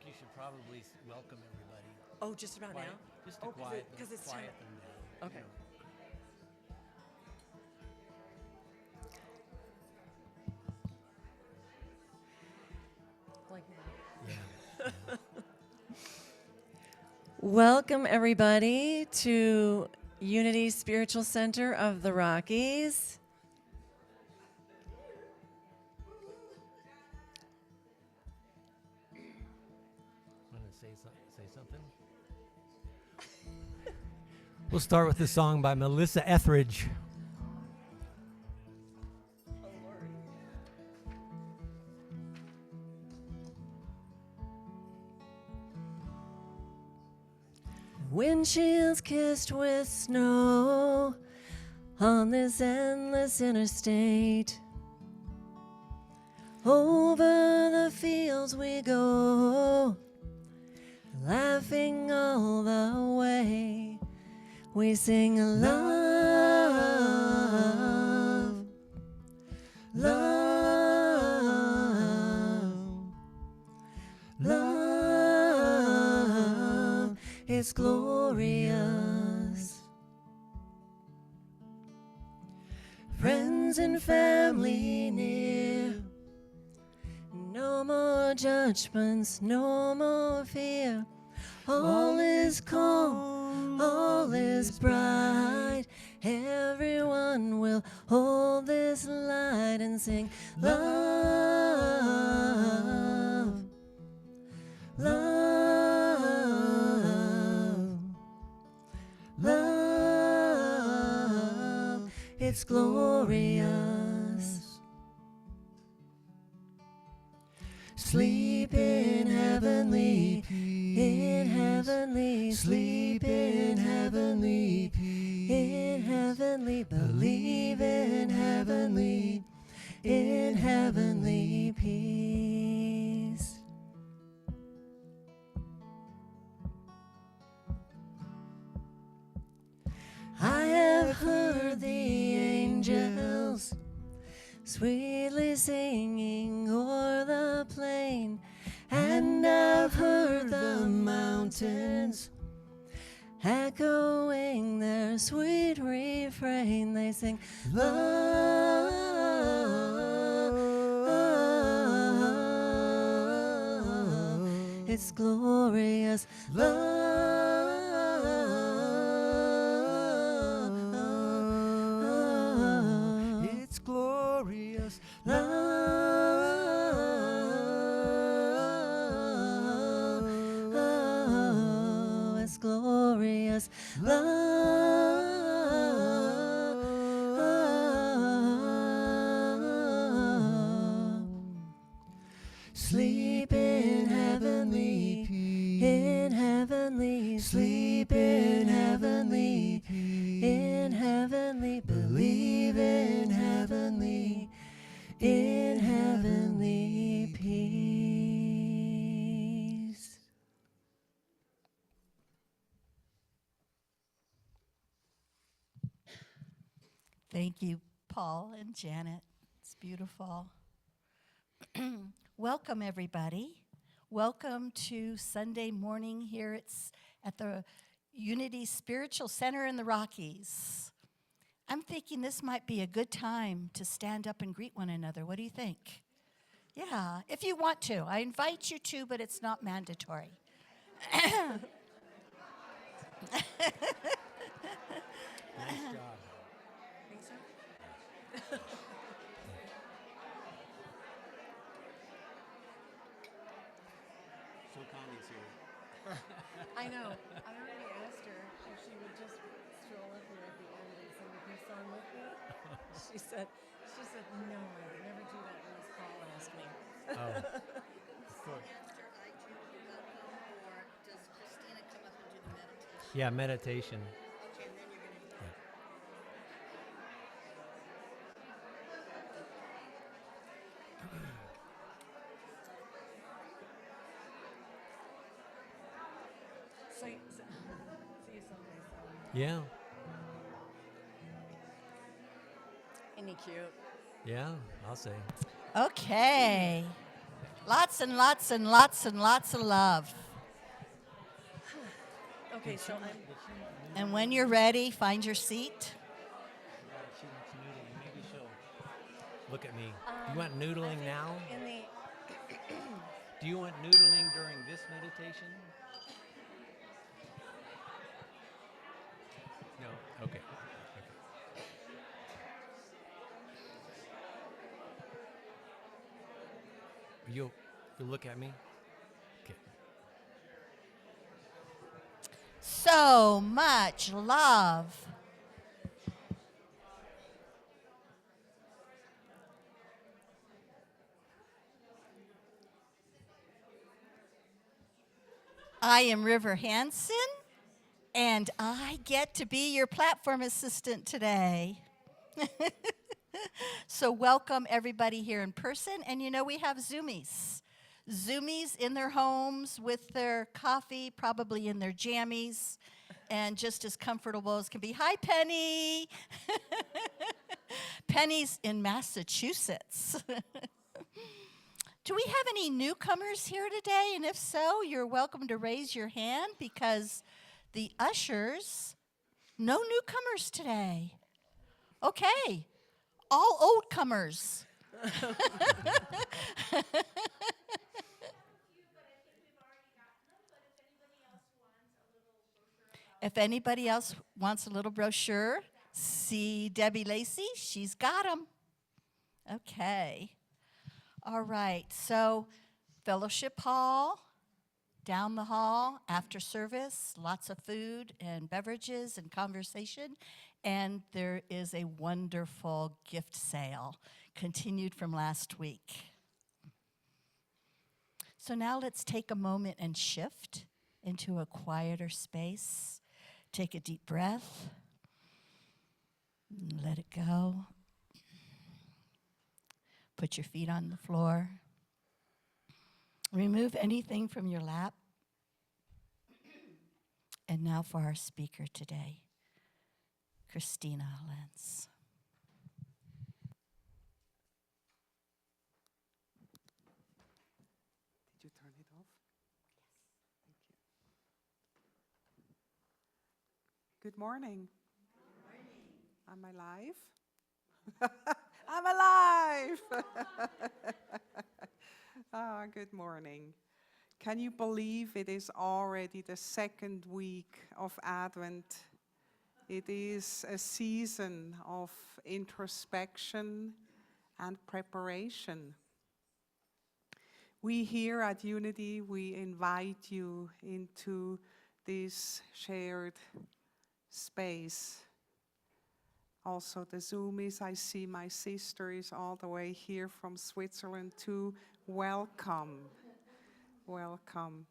you should probably welcome everybody. Oh, just about Quiet, now? just to Oh, quiet because it's quiet 10. them down. Okay. Like now. Yeah. Welcome, everybody, to Unity Spiritual Center of the Rockies. Want to say something? We'll start with a song by Melissa Etheridge. Windshields kissed with snow on this endless interstate. Over the fields we go, laughing all the way. We sing love, love, love. It's glorious. Friends and family near. No more judgments, no more fear. All is calm, all is bright. Everyone will hold this light and sing love, love, love. It's glorious. Sleep in heavenly, sleep in heavenly, believe in heavenly peace. I have heard the angels sweetly singing o'er the plain, and I've heard the mountains echoing their sweet refrain. They sing love, it's glorious love, It's glorious. love, it's glorious love. Sleep in heavenly, sleep in heavenly, believe in heavenly peace. Thank you, Paul and Janet. It's beautiful. Welcome, everybody. Welcome to Sunday morning here at the Unity Spiritual Center in the Rockies. I'm thinking this might be a good time to stand up and greet one another. What do you think? Yeah, if you want to. I invite you to, but it's not mandatory. Nice job. So Connie's here. I know. I already asked her if she would just stroll up here at the end and sing a peace song with me. She said, no, I would never do that unless Paul asked me. Oh. Yeah, meditation. See you someday. Yeah. Isn't he cute? Yeah, I'll say. Okay. Lots and lots and lots and lots of love. Okay, so I'm. And when you're ready, find your seat. She wants noodling. Maybe she'll look at me. Do you want noodling now? In the. Do you want noodling during this meditation? No. Okay. You'll look at me. Okay. So much love. I am River Hansen, and I get to be your platform assistant today. So welcome everybody here in person, and you know we have Zoomies. Zoomies in their homes with their coffee, probably in their jammies, and just as comfortable as can be. Hi, Penny. Penny's in Massachusetts. Do we have any newcomers here today? And if so, you're welcome to raise your hand because the ushers, no newcomers today. Okay, all old comers. If anybody else wants a little brochure, see Debbie Lacey. She's got them. Okay. All right. So, fellowship hall, down the hall, after service, lots of food and beverages and conversation. And there is a wonderful gift sale, continued from last week. So now let's take a moment and shift into a quieter space. Take a deep breath. Let it go. Put your feet on the floor. Remove anything from your lap. And now for our speaker today, Christina Lenz. Did you turn it off? Yes. Thank you. Good morning. Am I live? I'm alive! Good morning. Can you believe it is already the second week of Advent? It is a season of introspection and preparation. We here at Unity, we invite you into this shared space. Also the Zoomies, I see my sister is all the way here from Switzerland too. Welcome, welcome.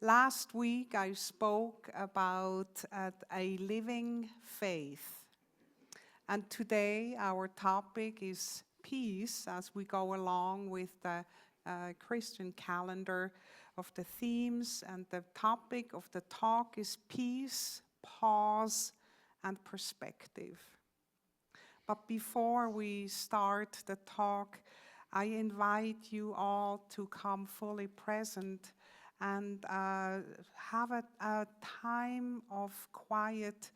Last week I spoke about a living faith. And today our topic is peace as we go along with the Christian calendar of the themes, and the topic of the talk is peace, pause, and perspective. But before we start the talk, I invite you all to come fully present and have a time of quiet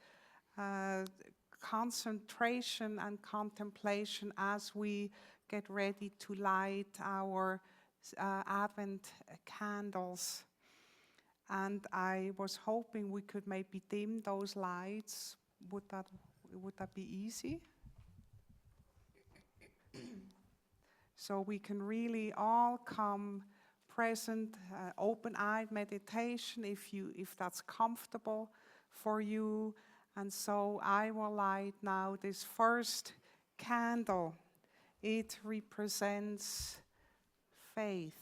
concentration and contemplation as we get ready to light our Advent candles. And I was hoping we could maybe dim those lights. Would that be easy? So we can really all come present, open-eyed meditation if that's comfortable for you. And so I will light now this first candle. It represents faith.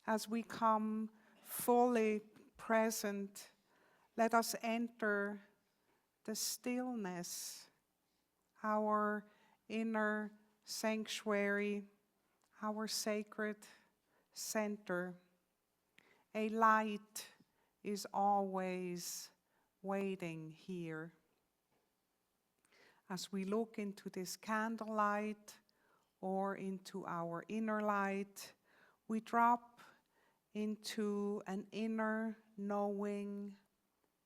As we come fully present, let us enter the stillness, our inner sanctuary, our sacred center. A light is always waiting here. as we look into this candlelight or into our inner light, we drop into an inner knowing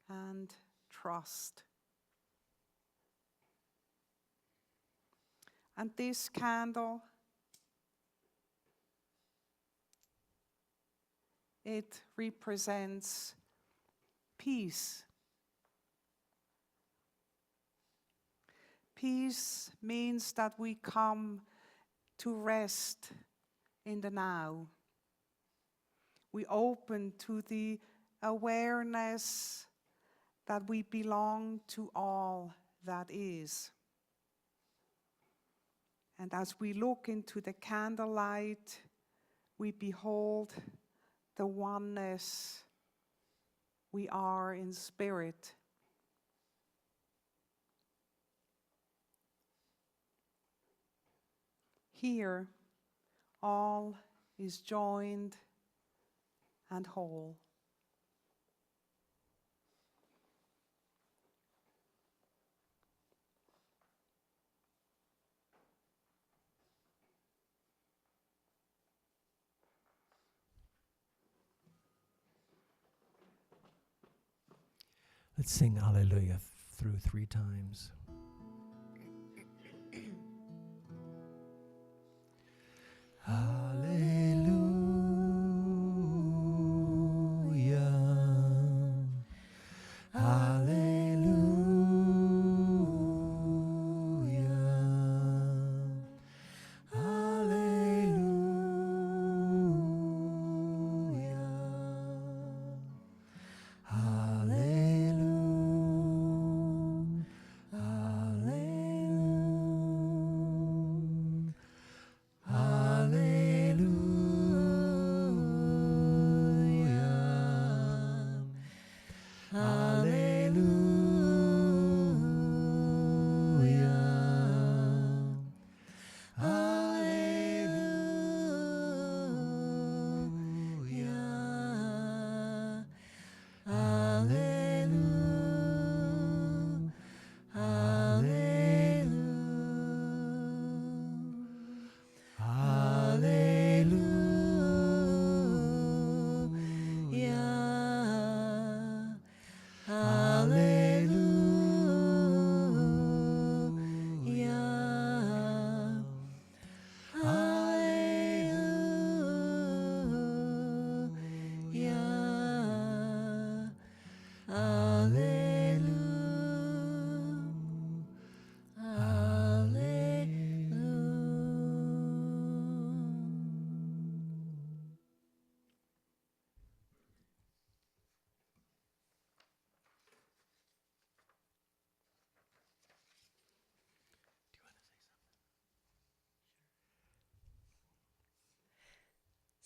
and trust. And this candle, it represents peace. Peace means that we come to rest in the now. We open to the awareness that we belong to all that is. And as we look into the candlelight, we behold the oneness we are in spirit. Here, all is joined and whole. Let's sing Hallelujah through 3 times. Hallelujah. Hallelujah. Hallelujah.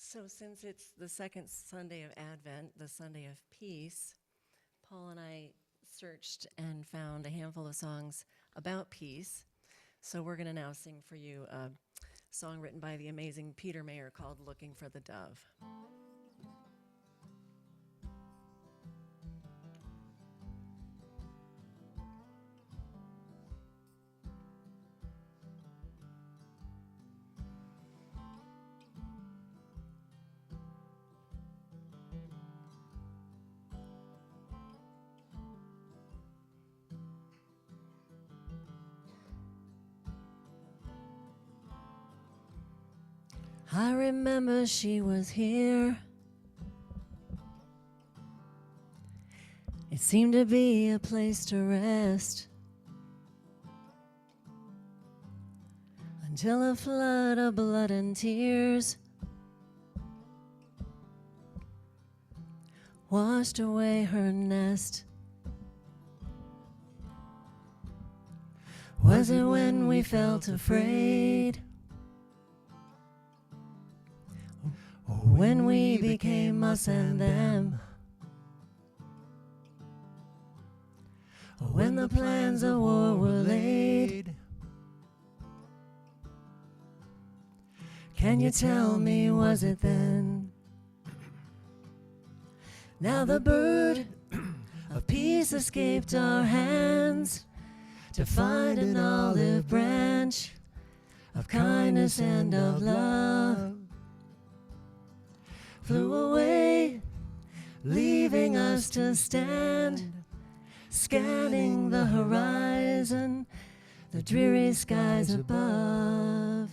So since it's the second Sunday of Advent, the Sunday of Peace, Paul and I searched and found a handful of songs about peace. So we're going to now sing for you a song written by the amazing Peter Mayer called Looking for the Dove. I remember she was here. It seemed to be a place to rest until a flood of blood and tears washed away her nest. Was it when we felt afraid? When we became us and them? When the plans of war were laid? Can you tell me, was it then? Now the bird of peace escaped our hands. to find an olive branch of kindness and of love. Flew away, leaving us to stand, scanning the horizon, the dreary skies above,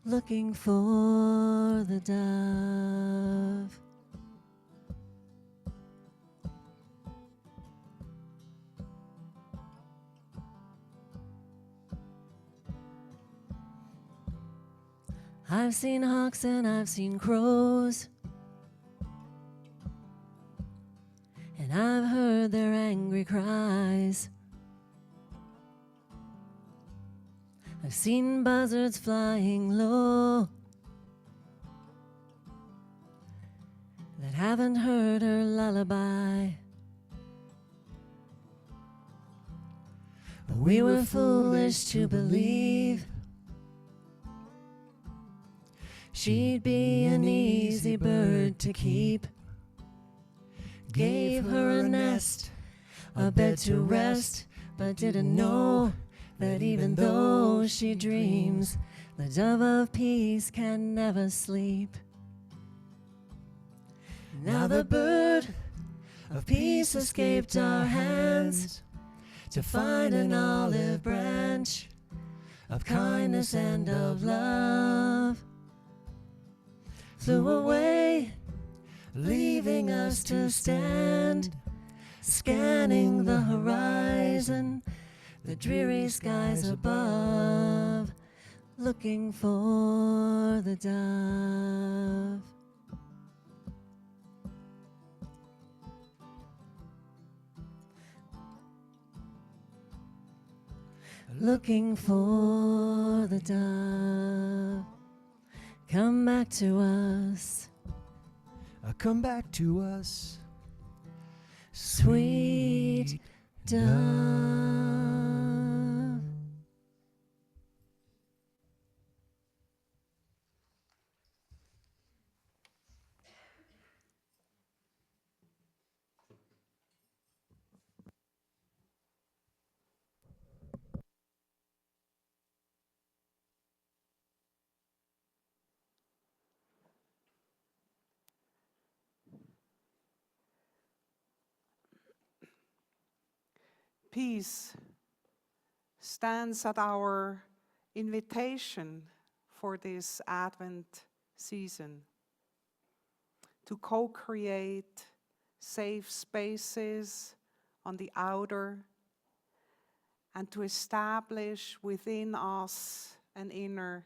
looking for the dove. I've seen hawks and I've seen crows, and I've heard their angry cries. I've seen buzzards flying low that haven't heard her lullaby. But we were foolish to believe she'd be an easy bird to keep. Gave her a nest, a bed to rest, but didn't know that even though she dreams, the dove of peace can never sleep. Now the bird of peace escaped our hands to find an olive branch of kindness and of love. Flew away, leaving us to stand, scanning the horizon, the dreary skies above, looking for the dove. Looking for the dove. Come back to us, Come back to us, sweet dove. Peace stands at our invitation for this Advent season to co-create safe spaces on the outer and to establish within us an inner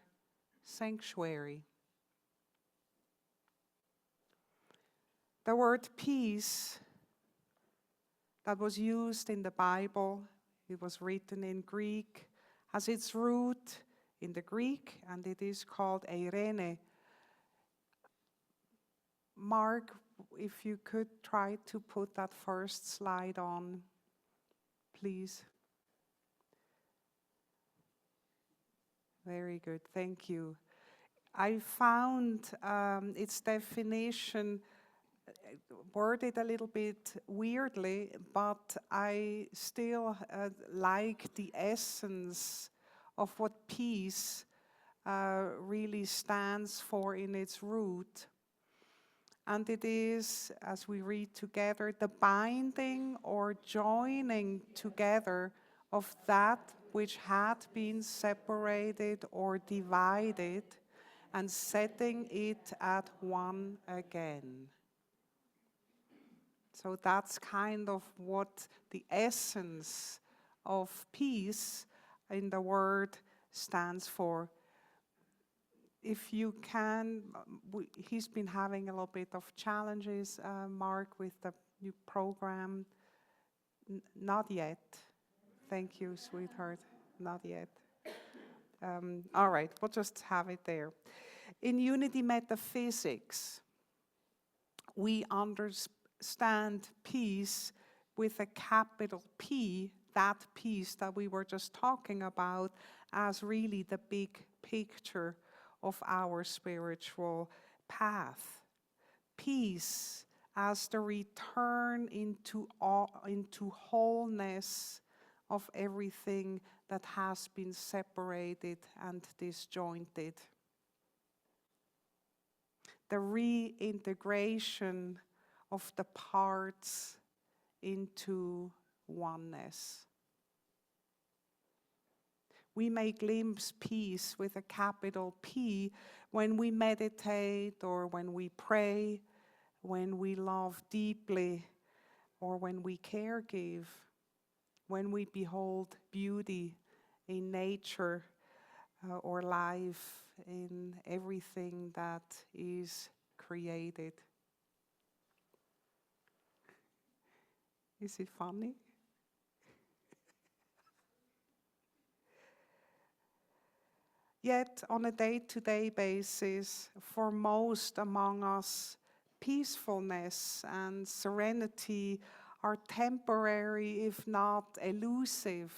sanctuary. The word peace that was used in the Bible, it was written in Greek, has its root in the Greek, and it is called eirene. Mark, if you could try to put that first slide on, please. Very good, thank you. I found its definition worded a little bit weirdly, but I still like the essence of what peace really stands for in its root. And it is, as we read together, the binding or joining together of that which had been separated or divided and setting it at one again. So that's kind of what the essence of peace in the word stands for. If you can, he's been having a little bit of challenges, Mark, with the new program. Not yet. Thank you, sweetheart. Not yet. All right, we'll just have it there. In Unity Metaphysics, we understand peace with a capital P, that peace that we were just talking about, as really the big picture of our spiritual path. Peace as the return into wholeness of everything that has been separated and disjointed. The reintegration of the parts into oneness. We may glimpse peace with a capital P when we meditate or when we pray, when we love deeply or when we care give, when we behold beauty in nature or life in everything that is created. Is it funny? Yet, on a day-to-day basis, for most among us, peacefulness and serenity are temporary, if not elusive,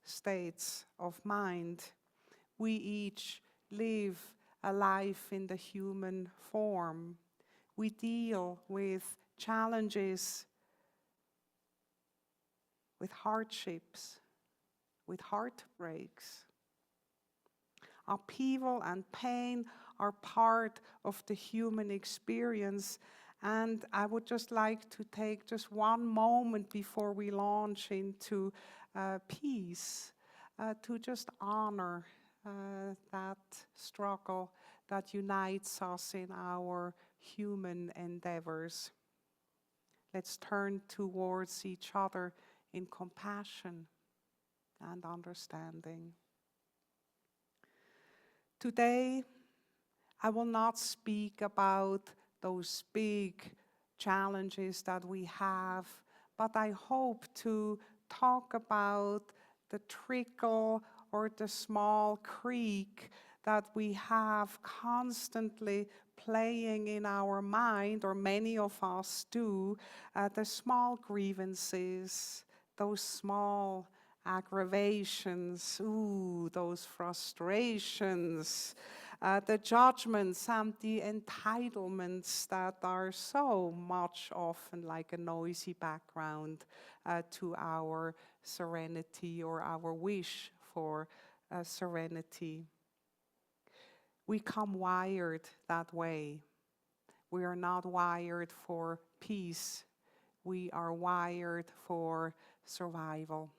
states of mind. We each live a life in the human form. We deal with challenges, with hardships, with heartbreaks. Upheaval and pain are part of the human experience, and I would just like to take just one moment before we launch into peace to just honor that struggle that unites us in our human endeavors. Let's turn towards each other in compassion and understanding. Today, I will not speak about those big challenges that we have, but I hope to talk about the trickle or the small creek that we have constantly playing in our mind, or many of us do, the small grievances, those small aggravations, those frustrations, the judgments and the entitlements that are so much often like a noisy background to our serenity or our wish for serenity. We come wired that way. We are not wired for peace. We are wired for survival.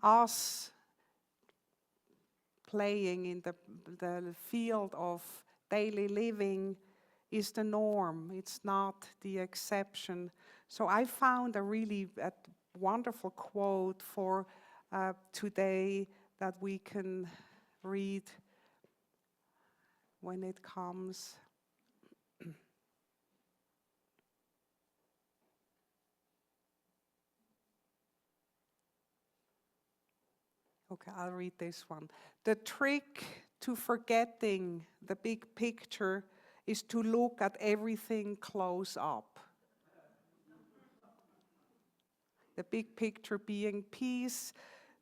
Us playing in the field of daily living is the norm. It's not the exception. So I found a really wonderful quote for today that we can read when it comes. Okay, I'll read this one. The trick to forgetting the big picture is to look at everything close up. The big picture being peace.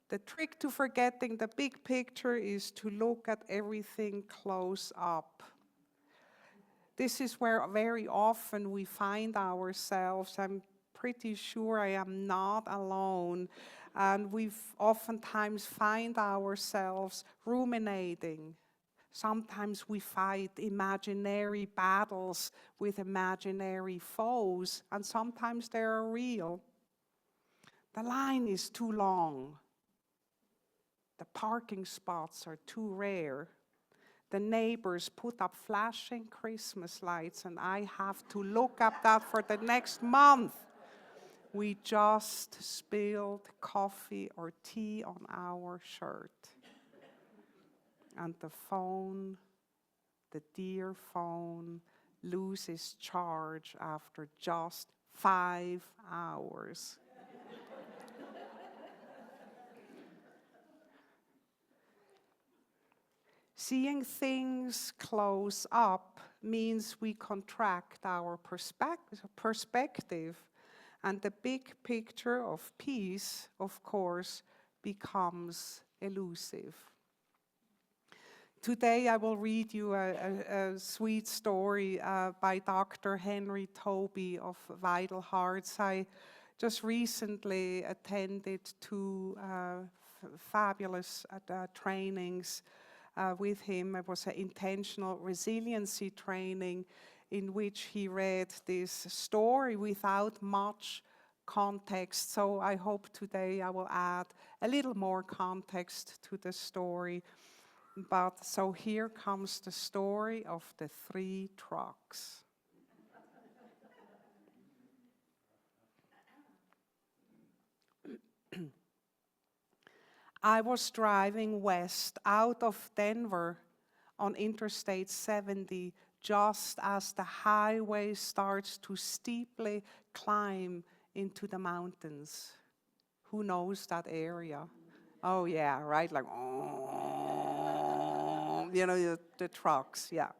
The trick to forgetting the big picture is to look at everything close up. This is where very often we find ourselves. I'm pretty sure I am not alone. And we've oftentimes find ourselves ruminating. Sometimes we fight imaginary battles with imaginary foes, and sometimes they are real. The line is too long. The parking spots are too rare. The neighbors put up flashing Christmas lights, and I have to look up that for the next month. We just spilled coffee or tea on our shirt. And the phone, the dear phone, loses charge after just 5 hours. Seeing things close up means we contract our perspective, and the big picture of peace, of course, becomes elusive. Today I will read you a sweet story by Dr. Henry Tobey of Vital Hearts. I just recently attended two fabulous trainings with him. It was an intentional resiliency training in which he read this story without much context. So I hope today I will add a little more context to the story. But so here comes the story of the 3 trucks. I was driving west out of Denver on Interstate 70 just as the highway starts to steeply climb into the mountains. Who knows that area? Oh yeah, right? Like, oh, you know, the trucks, yeah.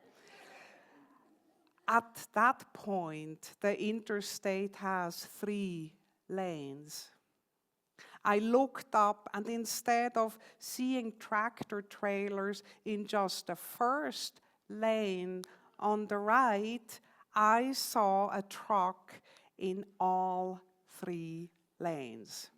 At that point, the interstate has 3 lanes. I looked up, and instead of seeing tractor trailers in just the first lane on the right, I saw a truck in all 3 lanes.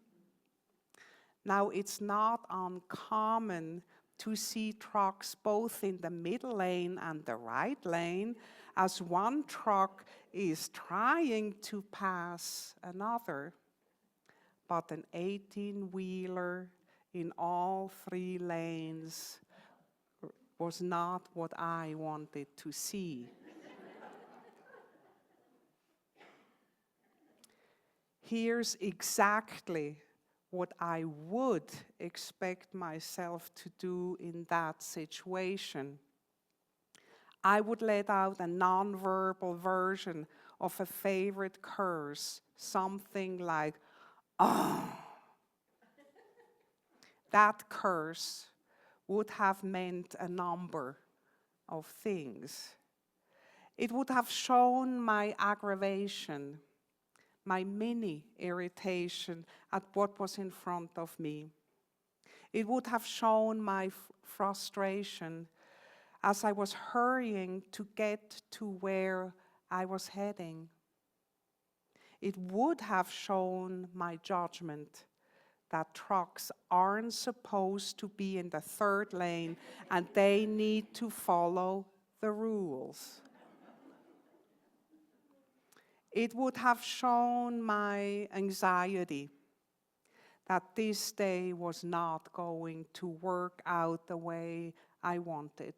Now, it's not uncommon to see trucks both in the middle lane and the right lane, as one truck is trying to pass another. But an 18-wheeler in all 3 lanes was not what I wanted to see. Here's exactly what I would expect myself to do in that situation. I would let out a nonverbal version of a favorite curse, something like, "Oh." That curse would have meant a number of things. It would have shown my aggravation, my mini irritation at what was in front of me. It would have shown my frustration as I was hurrying to get to where I was heading. It would have shown my judgment that trucks aren't supposed to be in the 3rd lane and they need to follow the rules. It would have shown my anxiety that this day was not going to work out the way I wanted.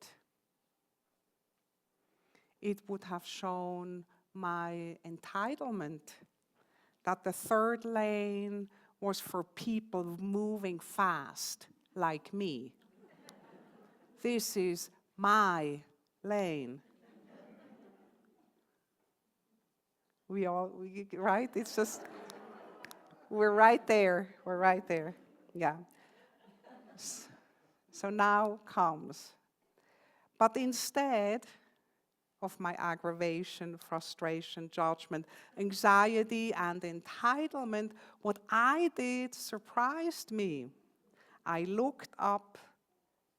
It would have shown my entitlement that the 3rd lane was for people moving fast like me. This is my lane. Right? It's just, we're right there. We're right there. Yeah. So now comes. But instead of my aggravation, frustration, judgment, anxiety, and entitlement, what I did surprised me. I looked up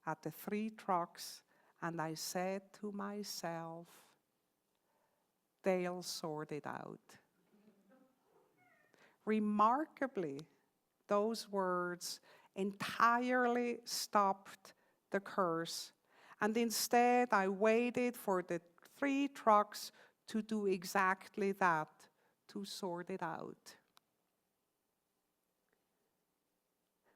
at the 3 trucks and I said to myself, they'll sort it out. Remarkably, those words entirely stopped the curse, and instead I waited for the 3 trucks to do exactly that, to sort it out.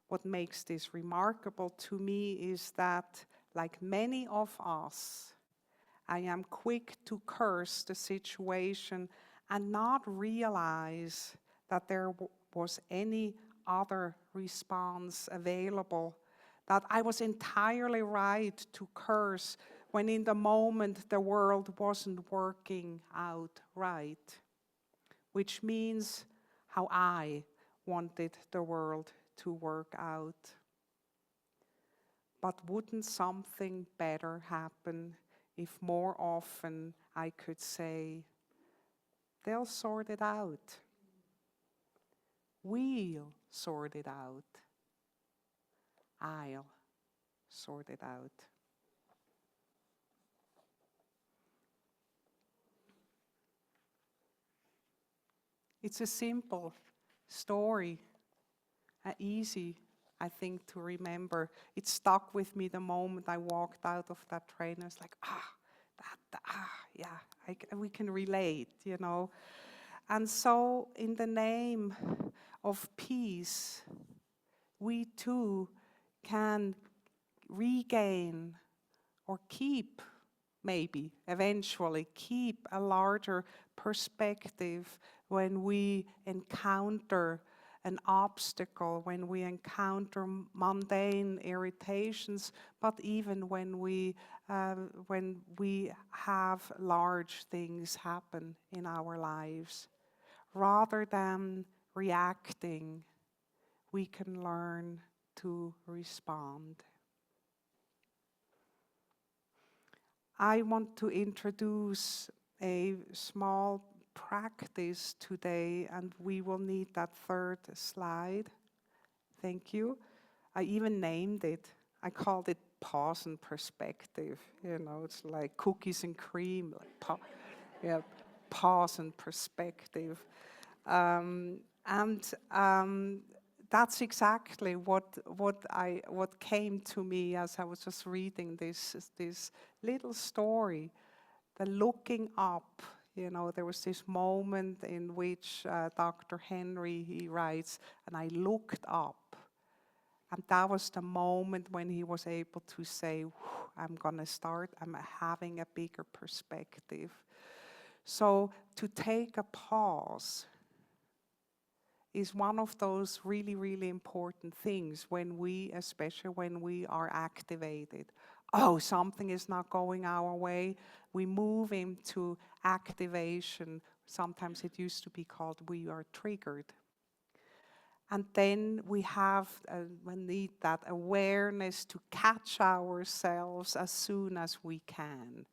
What makes this remarkable to me is that, like many of us, I am quick to curse the situation and not realize that there was any other response available, that I was entirely right to curse when in the moment the world wasn't working out right, which means how I wanted the world to work out. But wouldn't something better happen if more often I could say, they'll sort it out. We'll sort it out. I'll sort it out. It's a simple story, easy, I think, to remember. It stuck with me the moment I walked out of that train. I was like, yeah, we can relate, you know. And so, in the name of peace, we too can regain or keep, maybe eventually keep a larger perspective when we encounter an obstacle, when we encounter mundane irritations, but even when we have large things happen in our lives. Rather than reacting, we can learn to respond. I want to introduce a small practice today, and we will need that third slide. Thank you. I even named it. I called it Pause and Perspective. You know, it's like cookies and cream, like pause and perspective. That's exactly what came to me as I was just reading this little story. The looking up. You know, there was this moment in which Dr. Henry, he writes, and I looked up. And that was the moment when he was able to say, I'm having a bigger perspective. So to take a pause is one of those really, really important things especially when we are activated. Oh, something is not going our way. We move into activation. Sometimes it used to be called we are triggered. And then we need that awareness to catch ourselves as soon as we can.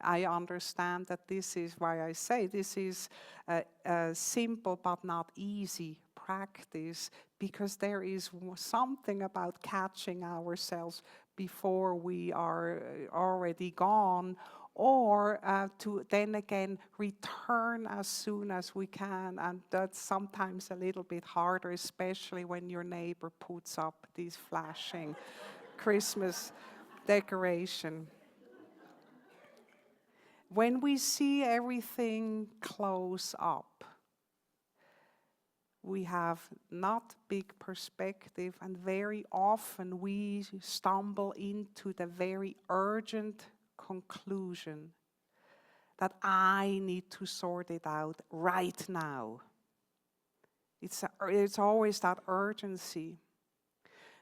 I understand that this is why I say this is a simple but not easy practice, because there is something about catching ourselves before we are already gone, or to then again return as soon as we can. And that's sometimes a little bit harder, especially when your neighbor puts up these flashing Christmas decoration. When we see everything close up, we have not big perspective, and very often we stumble into the very urgent conclusion that I need to sort it out right now. It's always that urgency.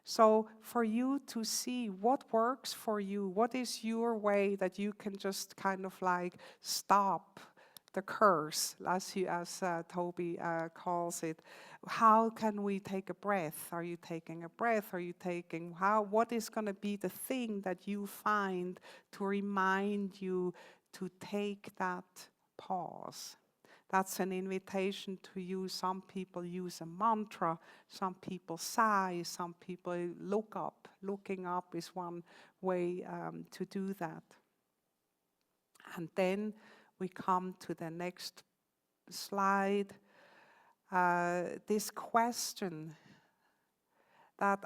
So for you to see what works for you, what is your way that you can just kind of like stop the curse, as Toby calls it. How can we take a breath? Are you taking a breath? What is going to be the thing that you find to remind you to take that pause? That's an invitation to use. Some people use a mantra, some people sigh, some people look up. Looking up is one way to do that. And then we come to the next slide. This question that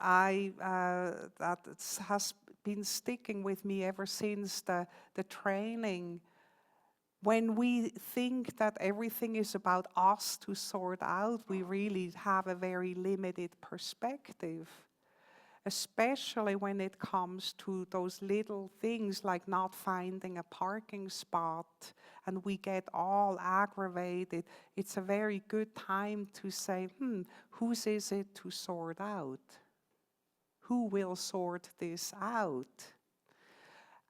has been sticking with me ever since the training. When we think that everything is about us to sort out, we really have a very limited perspective, especially when it comes to those little things like not finding a parking spot and we get all aggravated. It's a very good time to say, whose is it to sort out? Who will sort this out?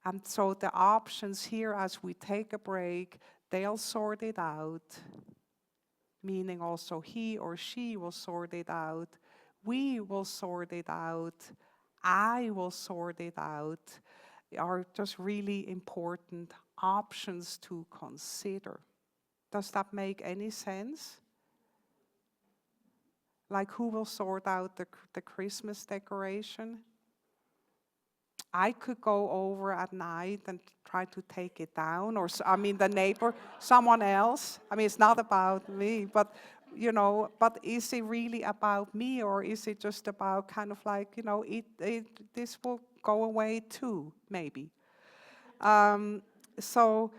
And so the options here, as we take a break, they'll sort it out, meaning also he or she will sort it out. We will sort it out. I will sort it out. Are just really important options to consider. Does that make any sense? Like, who will sort out the Christmas decoration? I could go over at night and try to take it down, or the neighbor, someone else. It's not about me, but you know, but is it really about me, or is it just about kind of like, you know, this will go away too, maybe. So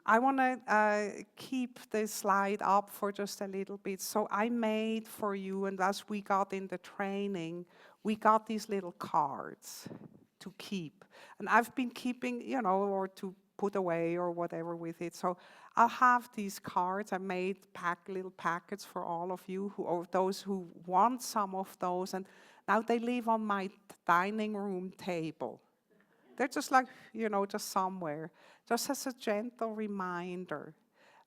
I want to keep this slide up for just a little bit. So I made for you, and as we got in the training, we got these little cards to keep. And I've been keeping, you know, or to put away or whatever with it. So I'll have these cards. I made little packets for all of you, or those who want some of those. And now they live on my dining room table. They're just like, you know, just somewhere. Just as a gentle reminder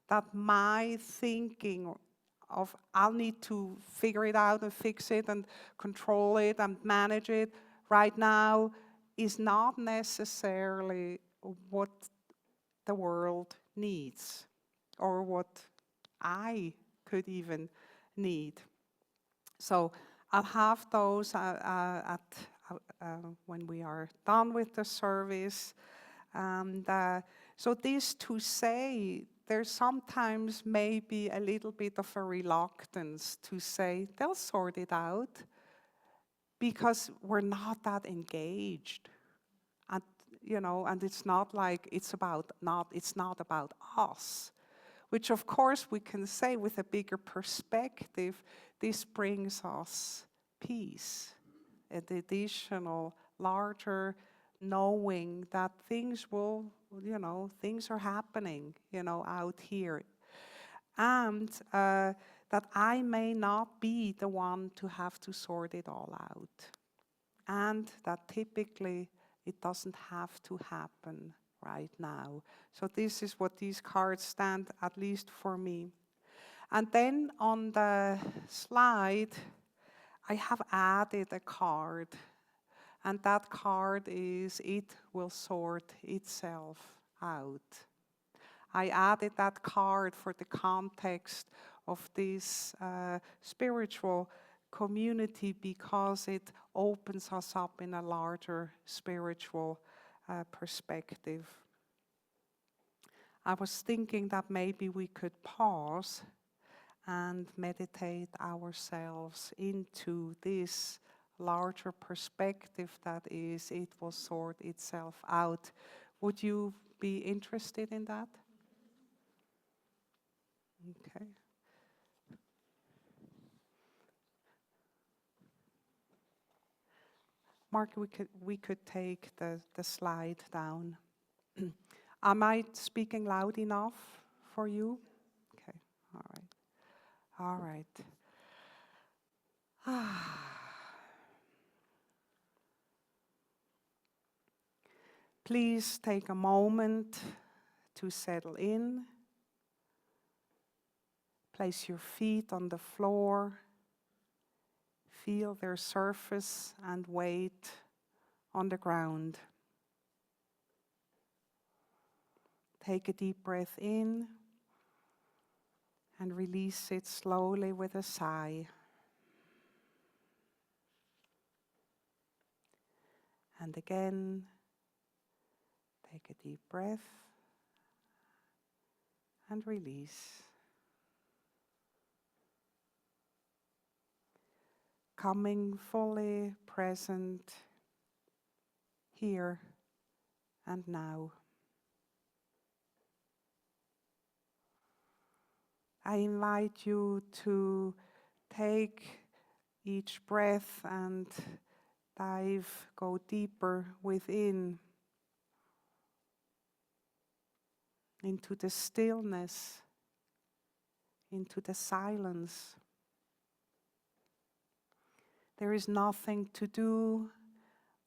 that my thinking of I'll need to figure it out and fix it and control it and manage it right now is not necessarily what the world needs or what I could even need. So I'll have those when we are done with the service. And so this to say, there's sometimes maybe a little bit of a reluctance to say they'll sort it out because we're not that engaged. And, you know, and it's not like it's not about us, which of course we can say with a bigger perspective, this brings us peace, an additional, larger knowing that things will, you know, things are happening, you know, out here. And that I may not be the one to have to sort it all out. And that typically it doesn't have to happen right now. So this is what these cards stand, at least for me. And then on the slide, I have added a card. And that card is, it will sort itself out. I added that card for the context of this spiritual community because it opens us up in a larger spiritual perspective. I was thinking that maybe we could pause and meditate ourselves into this larger perspective that is, it will sort itself out. Would you be interested in that? Okay. Mark, we could take the slide down. Am I speaking loud enough for you? Okay, all right. All right. Please take a moment to settle in. Place your feet on the floor. Feel their surface and weight on the ground. Take a deep breath in and release it slowly with a sigh. And again, take a deep breath and release. Coming fully present here and now. I invite you to take each breath and go deeper within into the stillness, into the silence. There is nothing to do,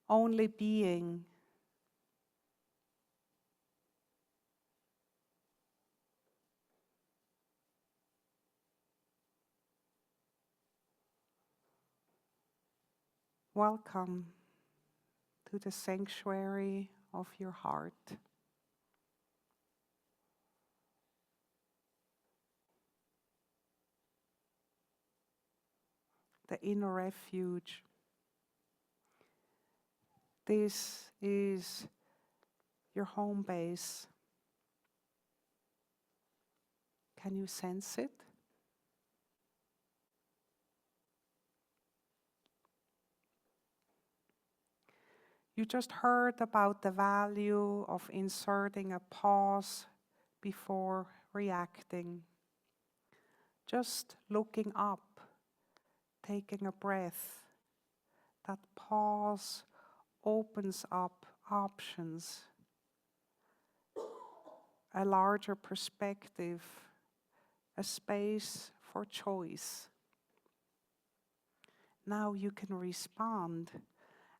only being. Welcome to the sanctuary of your heart. The inner refuge. This is your home base. Can you sense it? You just heard about the value of inserting a pause before reacting. Just looking up, taking a breath. That pause opens up options, a larger perspective, a space for choice. Now you can respond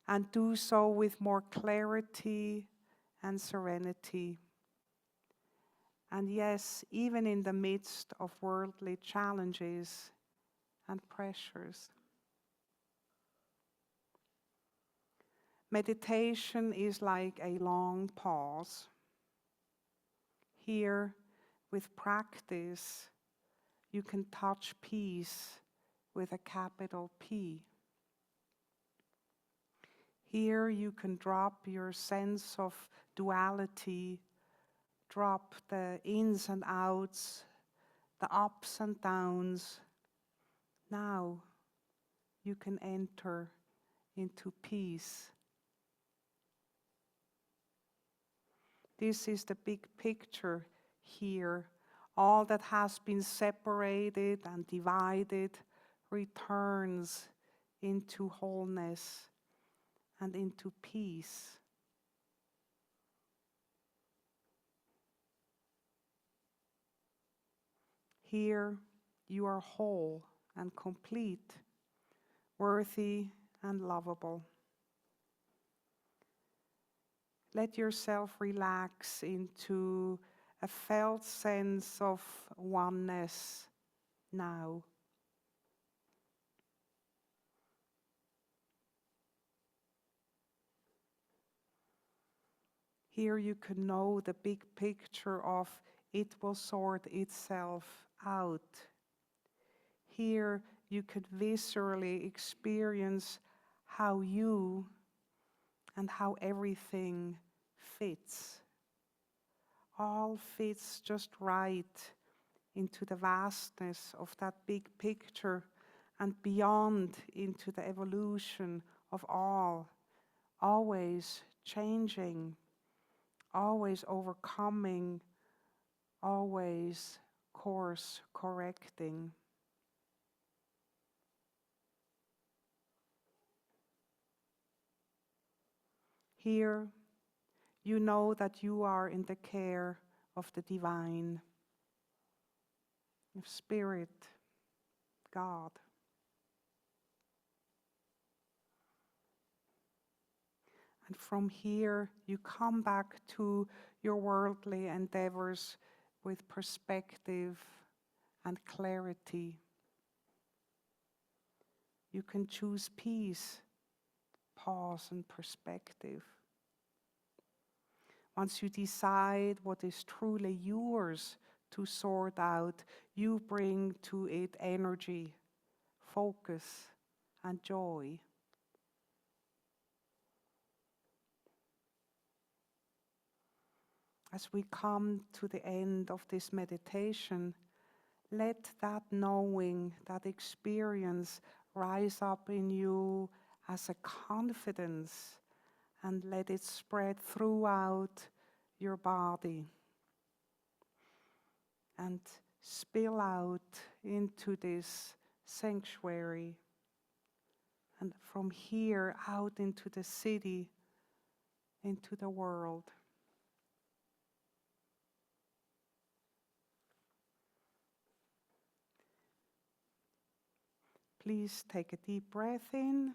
and do so with more clarity and serenity. And yes, even in the midst of worldly challenges and pressures. Meditation is like a long pause. Here, with practice, you can touch peace with a capital P. Here you can drop your sense of duality, drop the ins and outs, the ups and downs. Now you can enter into peace. This is the big picture here. All that has been separated and divided returns into wholeness and into peace. Here you are whole and complete, worthy and lovable. Let yourself relax into a felt sense of oneness now. Here you can know the big picture of it will sort itself out. Here you could viscerally experience how you and how everything fits. All fits just right into the vastness of that big picture and beyond into the evolution of all, always changing, always overcoming, always course correcting. Here, you know that you are in the care of the divine, of Spirit, God. And from here, you come back to your worldly endeavors with perspective and clarity. You can choose peace, pause, and perspective. Once you decide what is truly yours to sort out, you bring to it energy, focus, and joy. As we come to the end of this meditation, let that knowing, that experience rise up in you as a confidence, and let it spread throughout your body and spill out into this sanctuary, and from here out into the city, into the world. Please take a deep breath in.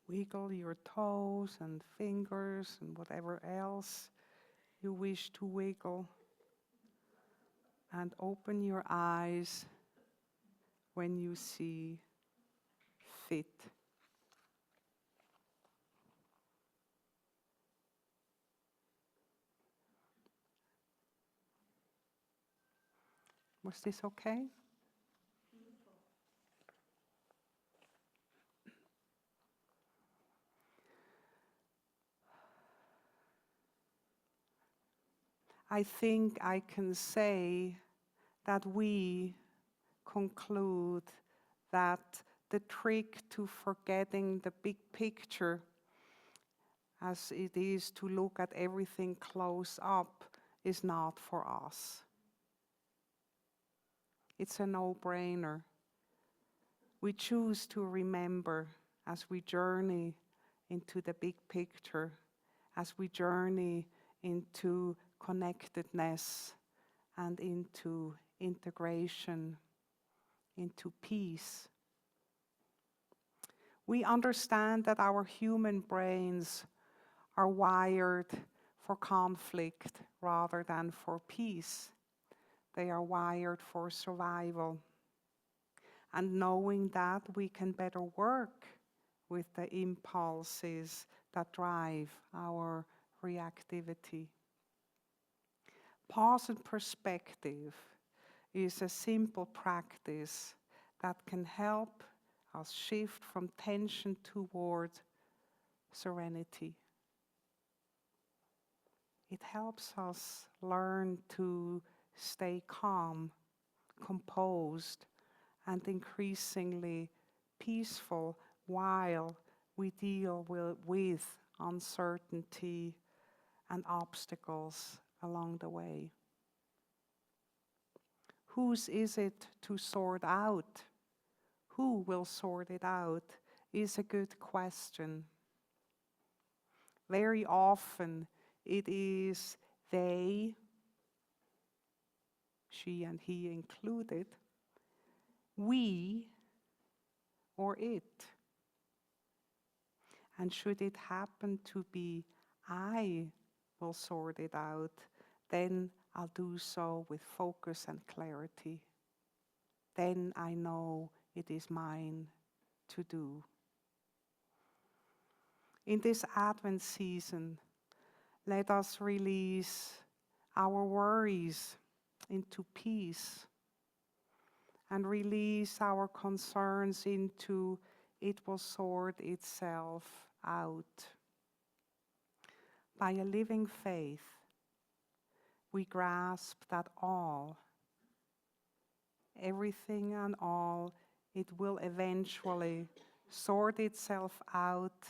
Wiggle your toes and fingers and whatever else you wish to wiggle. And open your eyes when you see fit. Was this okay? I think I can say that we conclude that the trick to forgetting the big picture, as it is to look at everything close up, is not for us. It's a no-brainer. We choose to remember as we journey into the big picture, as we journey into connectedness and into integration, into peace. We understand that our human brains are wired for conflict rather than for peace. They are wired for survival. And knowing that, we can better work with the impulses that drive our reactivity. Pause and perspective is a simple practice that can help us shift from tension toward serenity. It helps us learn to stay calm, composed, and increasingly peaceful while we deal with uncertainty and obstacles along the way. Whose is it to sort out? Who will sort it out is a good question. Very often it is they, she and he included, we, or it. And should it happen to be I will sort it out, then I'll do so with focus and clarity. Then I know it is mine to do. In this Advent season, let us release our worries into peace and release our concerns into it will sort itself out. By a living faith, we grasp that all, everything and all, it will eventually sort itself out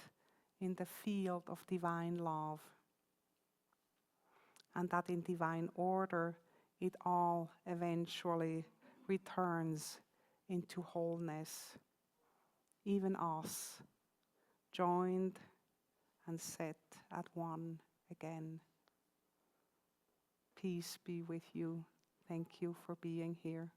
in the field of divine love. And that in divine order, it all eventually returns into wholeness. Even us, joined and set at one again. Peace be with you. Thank you for being here.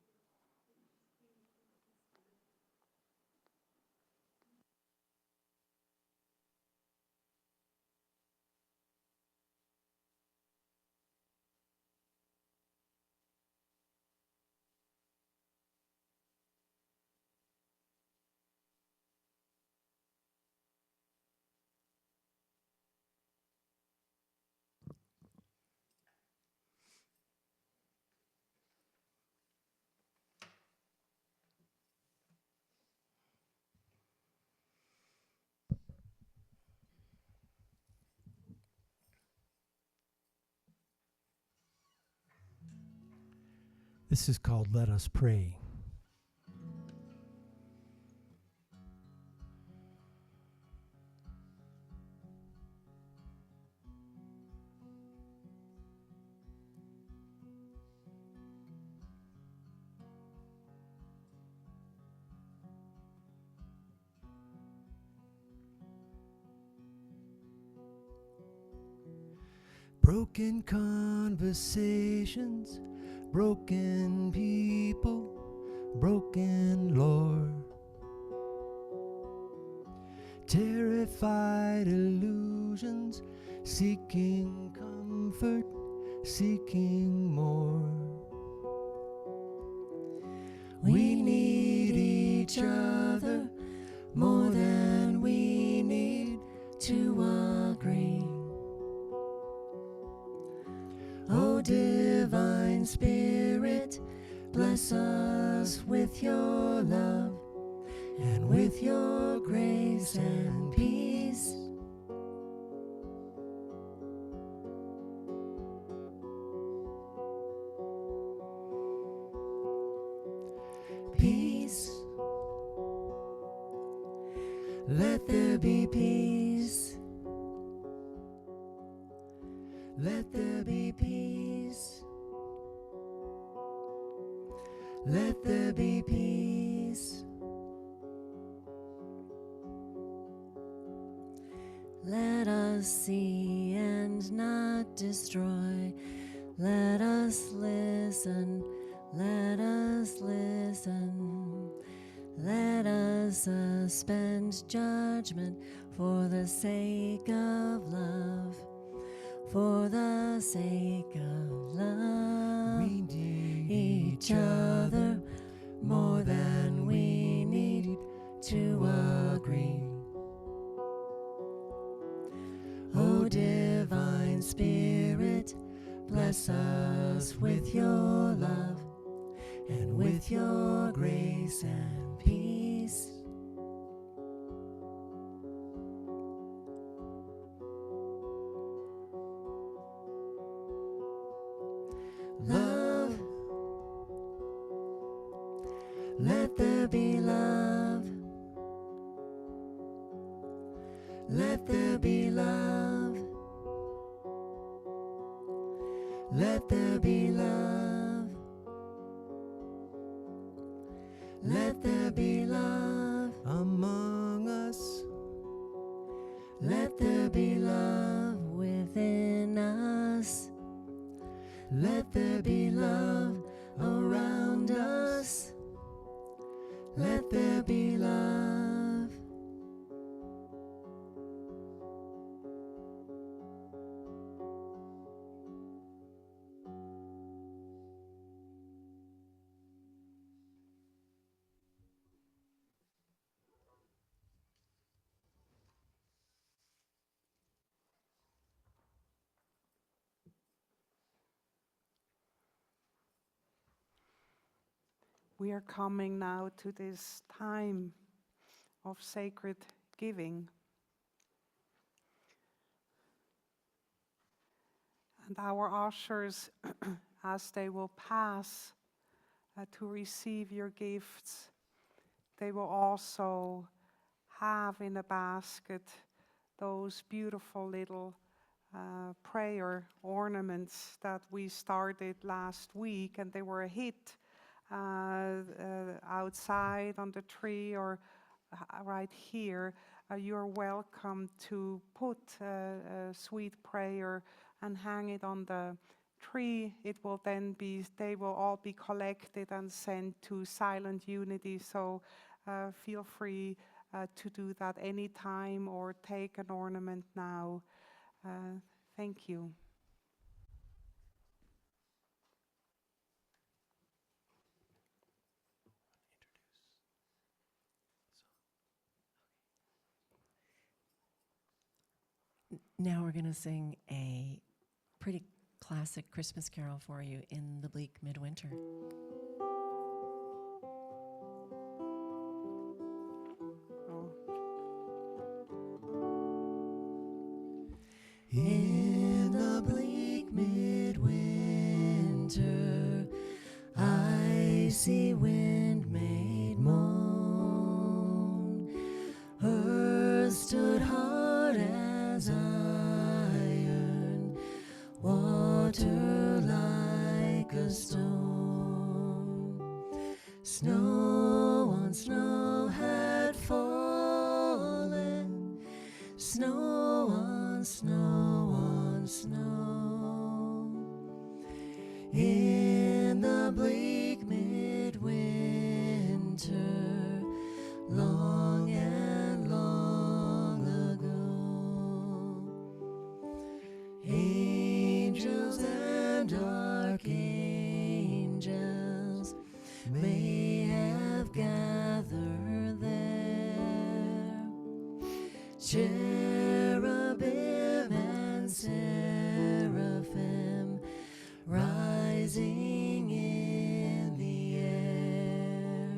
This is called Let Us Pray. Broken conversations, broken people, broken Lord. Terrified illusions, seeking comfort, seeking more. We need each other more than we need to agree. Oh, divine Spirit, bless us with your love and with your grace and peace. Peace. be peace. Let there be peace. Let there be peace. Let us see and not destroy. Let us listen. Let us listen. Let us suspend judgment for the sake of love. For the sake of love. We need each other more than we need to agree. O divine Spirit, bless us with your love and with your grace and peace. Love, let there be love. Let there be love. Let there be love. Let there be love among us. Let there be love within us. Let there be love around us. Let there be love. We are coming now to this time of sacred giving. And our ushers, as they will pass to receive your gifts, they will also have in a basket those beautiful little prayer ornaments that we started last week, and they were a hit outside on the tree or right here. You're welcome to put a sweet prayer and hang it on the tree. It will then be, they will all be collected and sent to Silent Unity. So feel free to do that anytime or take an ornament now. Thank you. Now we're going to sing a pretty classic Christmas carol for you, In the Bleak Midwinter. In the bleak midwinter, icy wind made moan. Earth stood hard as iron, water like a stone. Snow on snow had fallen, snow on snow on snow. In the bleak midwinter, long and long ago, angels and archangels may have gathered there. Cherubim and seraphim rising in the air.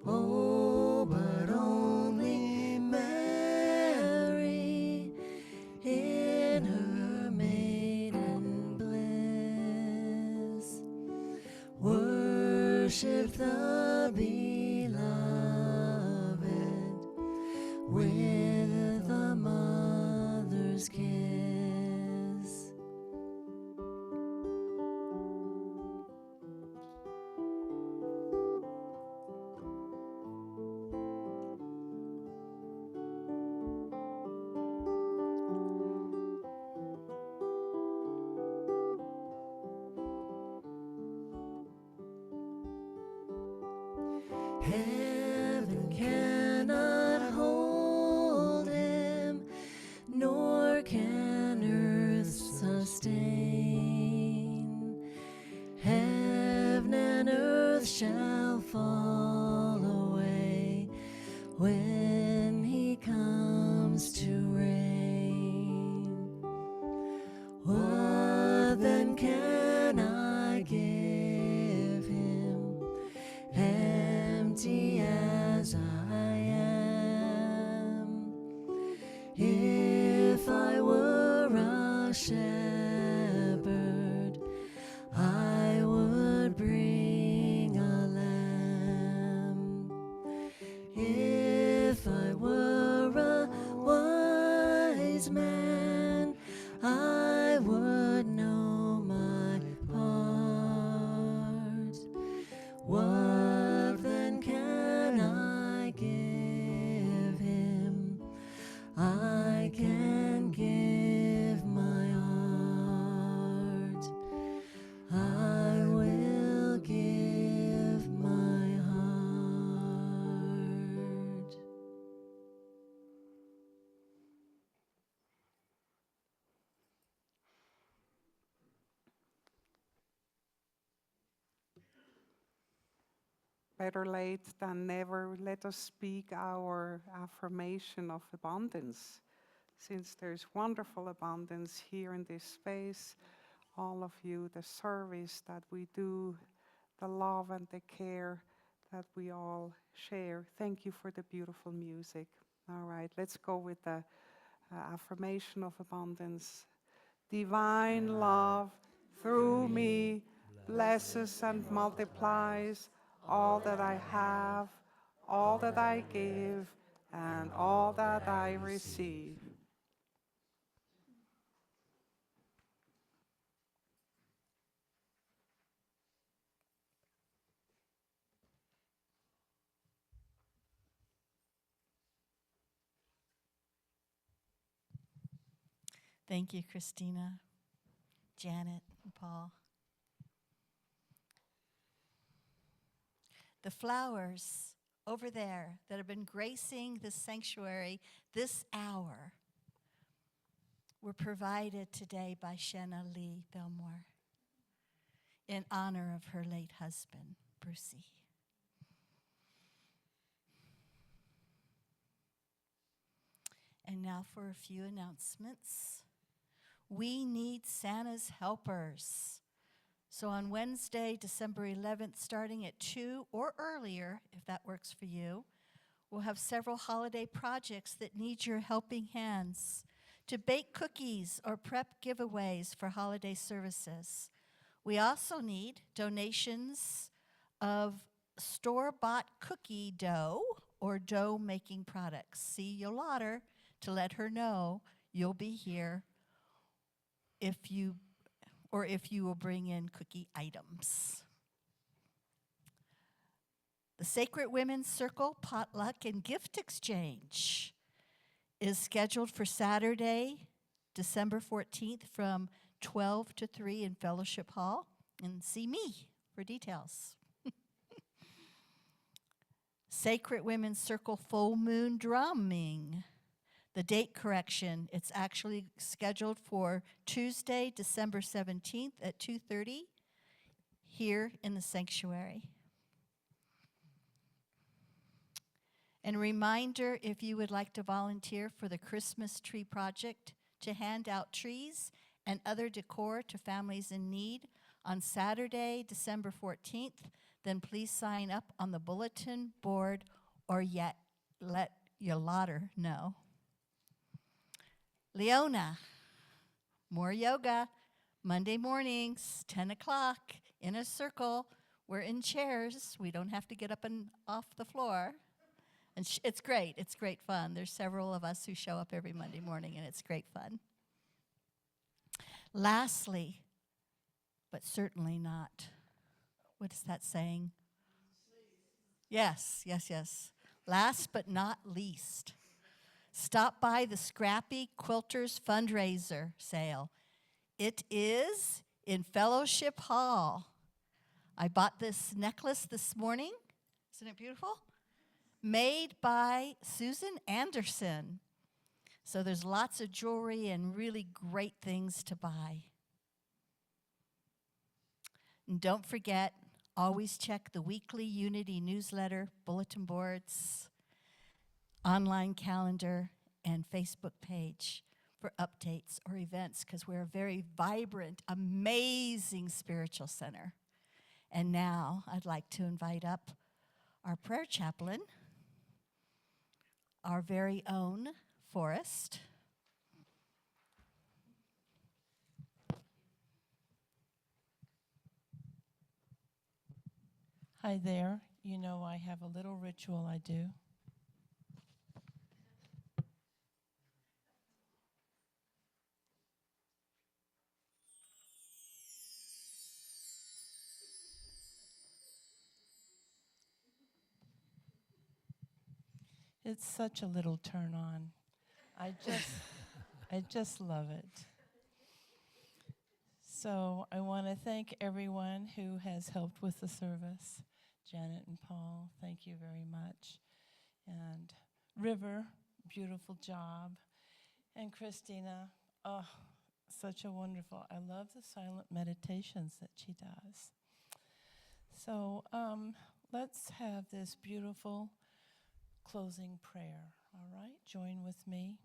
Oh, but only Mary in her maiden bliss worship the beloved with Heaven cannot hold him, nor can earth sustain. Heaven and earth shall fall away when he comes to reign. What then can I give him, empty as I am? If I were a shepherd, I would bring a lamb. If I were a wise man, I would know my part. What then can I give him? I can give my heart. I will give my heart. Better late than never. Let us speak our affirmation of abundance. Since there's wonderful abundance here in this space, all of you, the service that we do, the love and the care that we all share. Thank you for the beautiful music. All right, let's go with the affirmation of abundance. Divine love through me blesses and multiplies all that I have, all that I give, and all that I receive. Thank you, Christina, Janet, and Paul. The flowers over there that have been gracing the sanctuary this hour were provided today by Shenna Lee Belmore in honor of her late husband, Brucey. And now for a few announcements. We need Santa's helpers. So on Wednesday, December 11th, starting at 2 or earlier, if that works for you, we'll have several holiday projects that need your helping hands to bake cookies or prep giveaways for holiday services. We also need donations of store-bought cookie dough or dough-making products. See Yolanda to let her know you'll be here if you will bring in cookie items. The Sacred Women's Circle potluck and gift exchange is scheduled for Saturday, December 14th from 12 to 3 in Fellowship Hall. And see me for details. Sacred Women's Circle full moon drumming. The date correction, it's actually scheduled for Tuesday, December 17th at 2:30 here in the sanctuary. And a reminder, if you would like to volunteer for the Christmas Tree Project to hand out trees and other decor to families in need on Saturday, December 14th, then please sign up on the bulletin board or yet let Yolanda know. Leona, more yoga, Monday mornings, 10 o'clock, in a circle. We're in chairs. We don't have to get up and off the floor. And it's great. It's great fun. There's several of us who show up every Monday morning, and it's great fun. Lastly, but certainly not, what is that saying? Yes. Last but not least, stop by the Scrappy Quilters fundraiser sale. It is in Fellowship Hall. I bought this necklace this morning. It's Isn't it beautiful? Made by Susan Anderson. So there's lots of jewelry and really great things to buy. And don't forget, always check the weekly Unity newsletter, bulletin boards, online calendar, and Facebook page for updates or events, because we're a very vibrant, amazing spiritual center. And now I'd like to invite up our prayer chaplain, our very own Forrest. Hi there. You know I have a little ritual I do. It's such a little turn on. I just love it. So I want to thank everyone who has helped with the service. Janet and Paul, thank you very much. And River, beautiful job. And Christina, oh, such a wonderful, I love the silent meditations that she does. So let's have this beautiful closing prayer, all right? Join with me.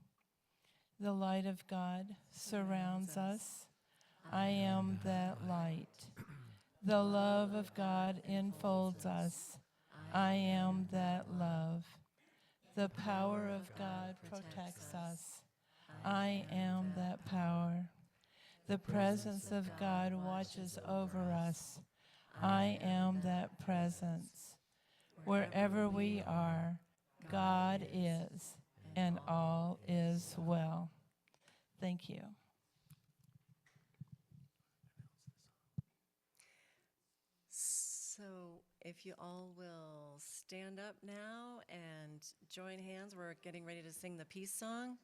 The light of God surrounds us. I am that light. The love of God enfolds us. I am that love. The power of God protects us. I am that power. The presence of God watches over us. I am that presence. Wherever we are, God is, and all is well. Thank you. So if you all will stand up now and join hands, we're getting ready to sing the peace song.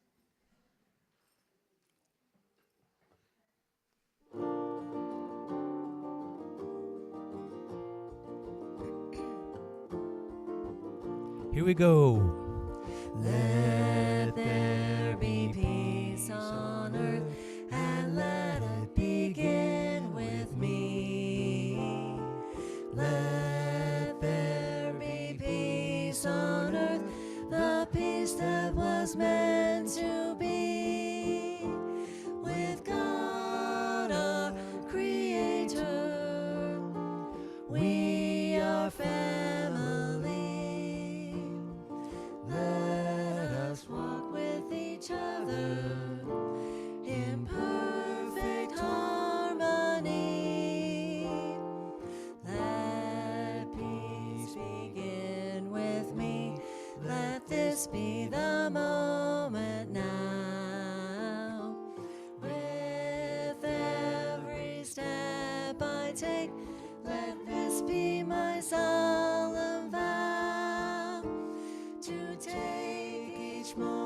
Here we go. Let there be peace on earth, and let it begin with me. Let there be peace on earth, the peace that was meant to be, with God our Creator. We are family. Let us walk with each other in perfect harmony. Let peace begin with me. Let this be the moment now. With every step I take, let this be my solemn vow, to take each moment